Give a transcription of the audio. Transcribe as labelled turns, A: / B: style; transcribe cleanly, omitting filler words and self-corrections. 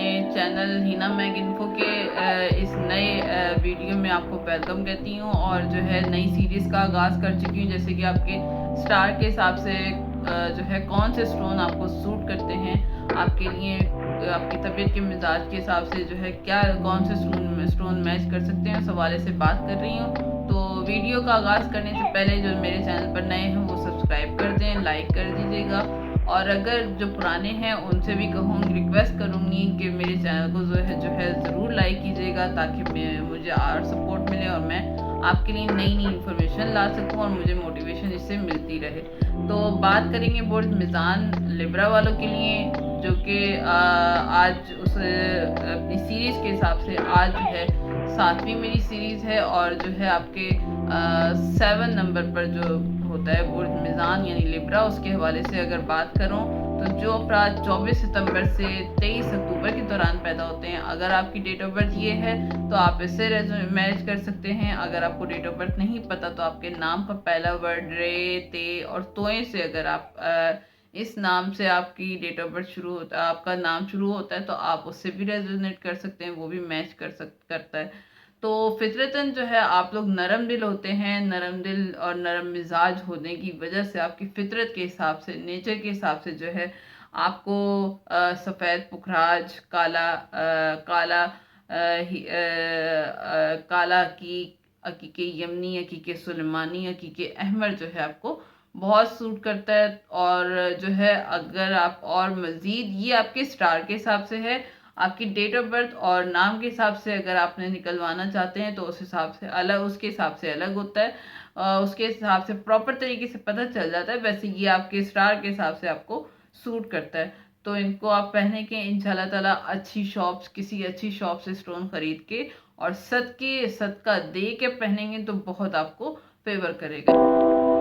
A: अपने channel Hina mag info के इस नए वीडियो में आपको वेलकम कहती हूँ। और जो है नई सीरीज़ का आगाज़ कर चुकी हूँ, जैसे कि आपके स्टार के हिसाब से जो है कौन से स्टोन आपको सूट करते हैं आपके लिए, आपकी तबीयत के मिजाज के हिसाब से जो है क्या कौन से स्टोन मैच कर सकते हैं, उस हवाले से बात कर रही हूँ। तो वीडियो का आगाज़ करने से पहले जो मेरे चैनल पर नए हैं वो सब्सक्राइब कर दें, लाइक कर दीजिएगा। और अगर जो पुराने हैं उनसे भी कहूँगी, रिक्वेस्ट करूँगी कि मेरे चैनल को जो है ज़रूर लाइक कीजिएगा, ताकि मुझे और सपोर्ट मिले और मैं आपके लिए नई नई इन्फॉर्मेशन ला सकूँ और मुझे मोटिवेशन इससे मिलती रहे। तो बात करेंगे बुर्ज मिज़ान लिब्रा वालों के लिए, जो कि आज उस अपनी सीरीज़ के हिसाब से आज जो है 7वीं मेरी सीरीज़ है। और जो है आपके 7 नंबर पर जो होता है बुर्ज मिज़ान यानी लिब्रा, उसके हवाले से अगर बात करूं तो जो अपराध 24 सितंबर से 23 अक्टूबर के दौरान पैदा होते हैं, अगर आपकी डेट ऑफ बर्थ ये है तो आप इससे मैच कर सकते हैं। अगर आपको डेट ऑफ बर्थ नहीं पता तो आपके नाम का पहला वर्ड रे, ते और तोए से अगर आप इस नाम से आपकी डेट ऑफ बर्थ शुरू होता है, आपका नाम शुरू होता है, तो आप उससे भी रेजोनेट कर सकते हैं, वो भी मैच करता है। तो फितरतन जो है आप लोग नरम दिल होते हैं, नरम दिल और नरम मिजाज होने की वजह से आपकी फितरत के हिसाब से, नेचर के हिसाब से जो है आपको सफ़ेद पुखराज, काला अकीके यमनी, अकीके सुलेमानी, अकीके अहमर जो है आपको बहुत सूट करता है। और जो है अगर आप और मज़ीद, ये आपके स्टार के हिसाब से है, आपकी डेट ऑफ बर्थ और नाम के हिसाब से अगर आपने निकलवाना चाहते हैं तो उस हिसाब से अलग, उसके हिसाब से अलग होता है, उसके हिसाब से प्रॉपर तरीके से पता चल जाता है। वैसे ये आपके स्टार के हिसाब से आपको सूट करता है। तो इनको आप पहने के इंशाल्लाह ताला अच्छी शॉप्स, किसी अच्छी शॉप से स्टोन खरीद के और सदका दे के पहनेंगे तो बहुत आपको फेवर करेगा।